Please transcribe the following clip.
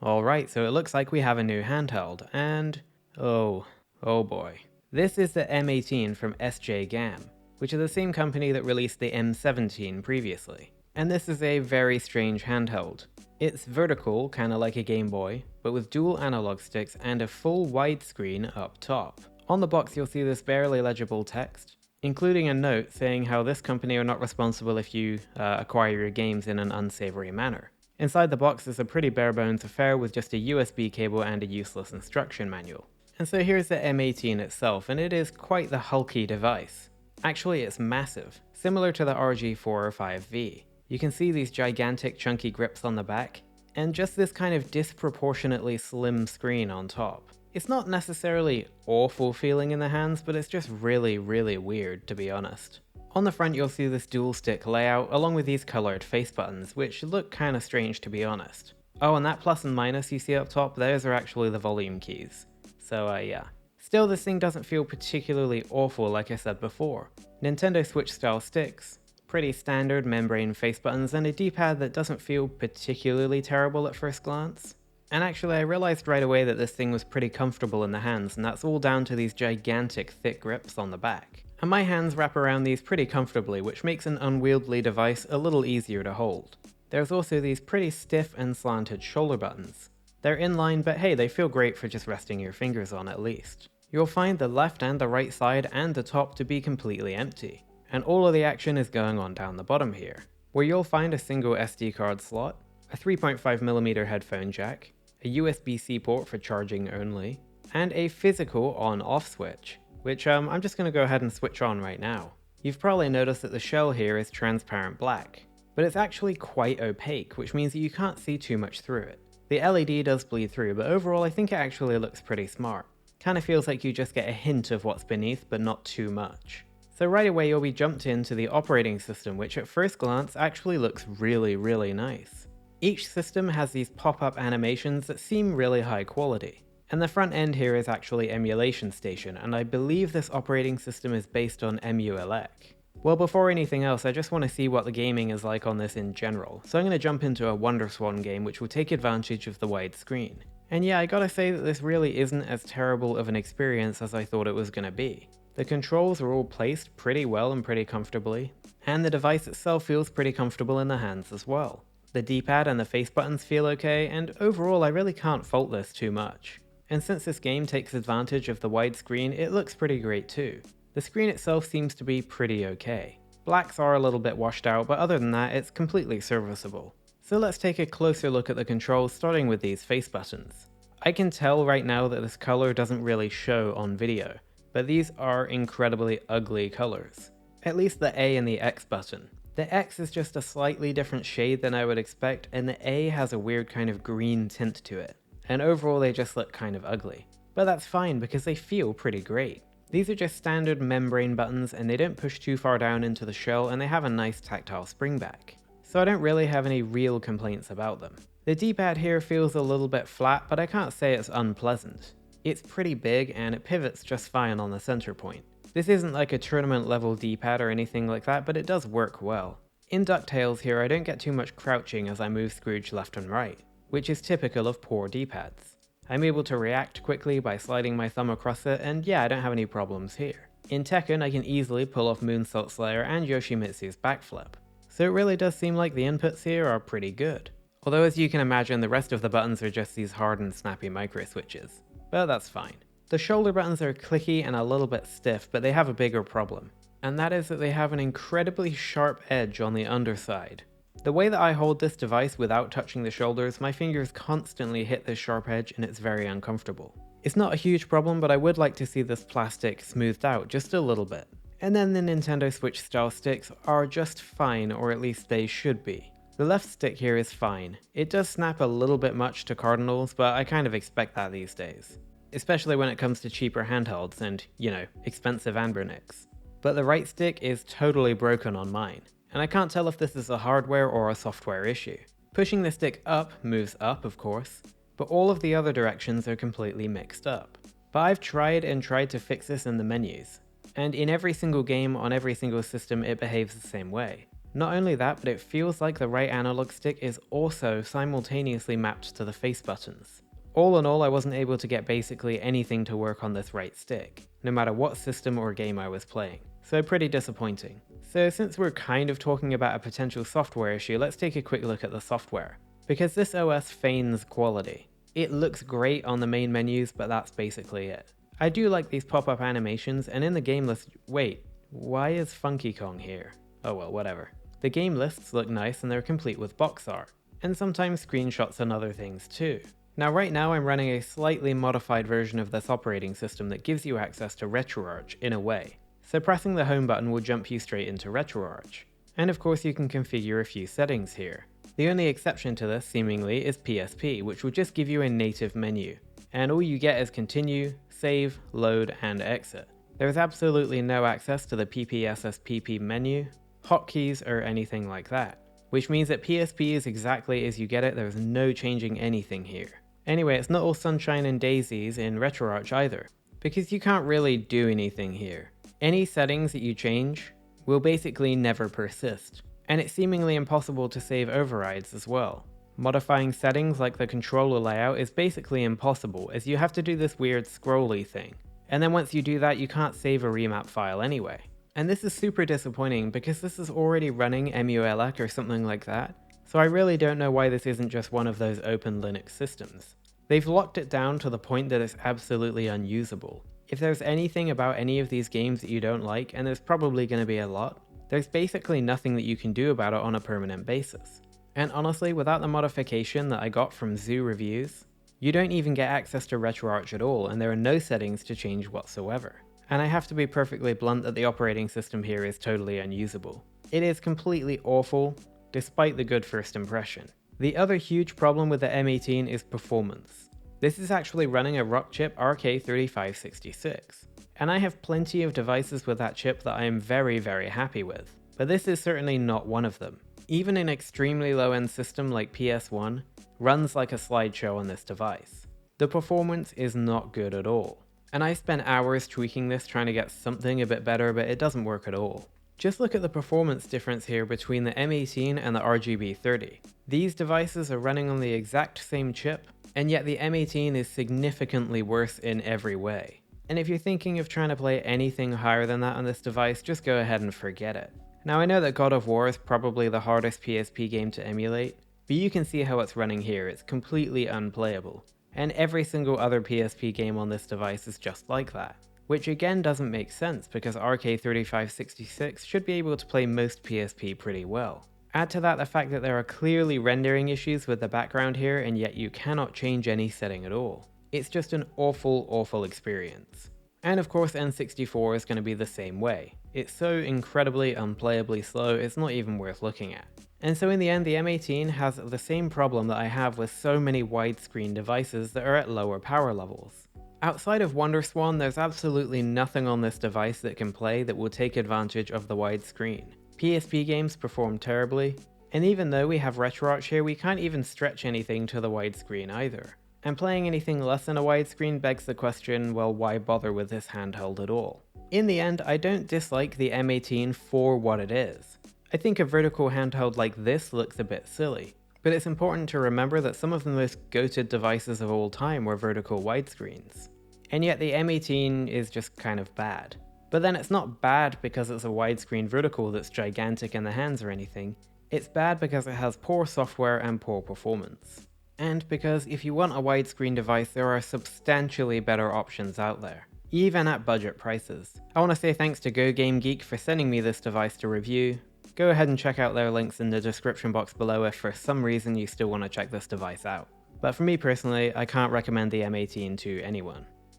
Alright, so it looks like we have a new handheld, and oh boy. This is the M18 from SJGAM, which is the same company that released the M17 previously. And this is a very strange handheld. It's vertical, kinda like a Game Boy, but with dual analog sticks and a full widescreen up top. On the box you'll see this barely legible text, including a note saying how this company are not responsible if you acquire your games in an unsavory manner. Inside the box is a pretty bare bones affair with just a USB cable and a useless instruction manual. And so here's the M18 itself, and it is quite the hulky device. Actually, it's massive, similar to the RG45V. You can see these gigantic chunky grips on the back, and just this kind of disproportionately slim screen on top. It's not necessarily awful feeling in the hands, but it's just really weird, to be honest. On the front you'll see this dual stick layout along with these colored face buttons, which look kinda strange to be honest. Oh, and that plus and minus you see up top, those are actually the volume keys. So yeah. Still, this thing doesn't feel particularly awful like I said before. Nintendo Switch style sticks, pretty standard membrane face buttons, and a D-pad that doesn't feel particularly terrible at first glance. And actually I realized right away that this thing was pretty comfortable in the hands, and that's all down to these gigantic thick grips on the back. And my hands wrap around these pretty comfortably, which makes an unwieldy device a little easier to hold. There's also these pretty stiff and slanted shoulder buttons. They're inline, but hey, they feel great for just resting your fingers on at least. You'll find the left and the right side and the top to be completely empty. And all of the action is going on down the bottom here, where you'll find a single SD card slot, a 3.5mm headphone jack, a USB-C port for charging only, and a physical on-off switch, which I'm just going to go ahead and switch on right now. You've probably noticed that the shell here is transparent black, but it's actually quite opaque, which means that you can't see too much through it. The LED does bleed through, but overall I think it actually looks pretty smart. Kinda feels like you just get a hint of what's beneath, but not too much. So right away you'll be jumped into the operating system, which at first glance actually looks really nice. Each system has these pop-up animations that seem really high quality. And the front end here is actually Emulation Station, and I believe this operating system is based on EmuElec. Well, before anything else, I just want to see what the gaming is like on this in general, so I'm going to jump into a WonderSwan game which will take advantage of the wide screen. And yeah, I gotta say that this really isn't as terrible of an experience as I thought it was going to be. The controls are all placed pretty well and pretty comfortably, and the device itself feels pretty comfortable in the hands as well. The D-pad and the face buttons feel okay, and overall I really can't fault this too much. And since this game takes advantage of the widescreen, it looks pretty great too. The screen itself seems to be pretty okay. Blacks are a little bit washed out, but other than that, it's completely serviceable. So let's take a closer look at the controls, starting with these face buttons. I can tell right now that this color doesn't really show on video, but these are incredibly ugly colors. At least the A and the X button. The X is just a slightly different shade than I would expect, and the A has a weird kind of green tint to it. And overall they just look kind of ugly. But that's fine because they feel pretty great. These are just standard membrane buttons and they don't push too far down into the shell, and they have a nice tactile spring back. So I don't really have any real complaints about them. The D-pad here feels a little bit flat, but I can't say it's unpleasant. It's pretty big and it pivots just fine on the center point. This isn't like a tournament level D-pad or anything like that, but it does work well. In DuckTales here I don't get too much crouching as I move Scrooge left and right, which is typical of poor D-pads. I'm able to react quickly by sliding my thumb across it, and yeah, I don't have any problems here. In Tekken I can easily pull off Moonsault Slayer and Yoshimitsu's backflip. So it really does seem like the inputs here are pretty good. Although as you can imagine, the rest of the buttons are just these hard and snappy micro switches. But that's fine. The shoulder buttons are clicky and a little bit stiff, but they have a bigger problem. And that is that they have an incredibly sharp edge on the underside. The way that I hold this device without touching the shoulders, my fingers constantly hit this sharp edge and it's very uncomfortable. It's not a huge problem, but I would like to see this plastic smoothed out just a little bit. And then the Nintendo Switch style sticks are just fine, or at least they should be. The left stick here is fine. It does snap a little bit much to cardinals, but I kind of expect that these days. Especially when it comes to cheaper handhelds and, you know, expensive Anbernics. But the right stick is totally broken on mine, and I can't tell if this is a hardware or a software issue. Pushing the stick up moves up, of course, but all of the other directions are completely mixed up. But I've tried to fix this in the menus, and in every single game on every single system it behaves the same way. Not only that, but it feels like the right analog stick is also simultaneously mapped to the face buttons. All in all, I wasn't able to get basically anything to work on this right stick, no matter what system or game I was playing. So pretty disappointing. So since we're kind of talking about a potential software issue, let's take a quick look at the software. Because this OS feigns quality. It looks great on the main menus, but that's basically it. I do like these pop-up animations, and in the game list, wait, why is Funky Kong here? Oh well, whatever. The game lists look nice and they're complete with box art, and sometimes screenshots and other things too. Now right now I'm running a slightly modified version of this operating system that gives you access to RetroArch in a way. So pressing the home button will jump you straight into RetroArch. And of course you can configure a few settings here. The only exception to this, seemingly, is PSP, which will just give you a native menu. And all you get is continue, save, load, and exit. There is absolutely no access to the PPSSPP menu, hotkeys, or anything like that. Which means that PSP is exactly as you get it, there's no changing anything here. Anyway, it's not all sunshine and daisies in RetroArch either, because you can't really do anything here. Any settings that you change will basically never persist, and it's seemingly impossible to save overrides as well. Modifying settings like the controller layout is basically impossible, as you have to do this weird scrolly thing, and then once you do that you can't save a remap file anyway. And this is super disappointing because this is already running EmuELEC or something like that, so I really don't know why this isn't just one of those open Linux systems. They've locked it down to the point that it's absolutely unusable. If there's anything about any of these games that you don't like, and there's probably going to be a lot, there's basically nothing that you can do about it on a permanent basis. And honestly, without the modification that I got from Zoo Reviews, you don't even get access to RetroArch at all, and there are no settings to change whatsoever. And I have to be perfectly blunt that the operating system here is totally unusable. It is completely awful, despite the good first impression. The other huge problem with the M18 is performance. This is actually running a Rockchip RK3566, and I have plenty of devices with that chip that I am very happy with, but this is certainly not one of them. Even an extremely low-end system like PS1 runs like a slideshow on this device. The performance is not good at all. And I spent hours tweaking this trying to get something a bit better, but it doesn't work at all. Just look at the performance difference here between the M18 and the RGB30. These devices are running on the exact same chip, and yet the M18 is significantly worse in every way. And if you're thinking of trying to play anything higher than that on this device, just go ahead and forget it. Now I know that God of War is probably the hardest PSP game to emulate, but you can see how it's running here, it's completely unplayable. And every single other PSP game on this device is just like that. Which again doesn't make sense because RK3566 should be able to play most PSP pretty well. Add to that the fact that there are clearly rendering issues with the background here, and yet you cannot change any setting at all. It's just an awful experience. And of course N64 is going to be the same way. It's so incredibly unplayably slow, it's not even worth looking at. And so in the end, the M18 has the same problem that I have with so many widescreen devices that are at lower power levels. Outside of WonderSwan, there's absolutely nothing on this device that can play that will take advantage of the widescreen. PSP games perform terribly, and even though we have RetroArch here, we can't even stretch anything to the widescreen either. And playing anything less than a widescreen begs the question, well, why bother with this handheld at all? In the end, I don't dislike the M18 for what it is. I think a vertical handheld like this looks a bit silly, but it's important to remember that some of the most goated devices of all time were vertical widescreens. And yet the M18 is just kind of bad. But then it's not bad because it's a widescreen vertical that's gigantic in the hands or anything, it's bad because it has poor software and poor performance. And because if you want a widescreen device, there are substantially better options out there, even at budget prices. I want to say thanks to GoGameGeek for sending me this device to review. Go ahead and check out their links in the description box below if for some reason you still want to check this device out. But for me personally, I can't recommend the M18 to anyone.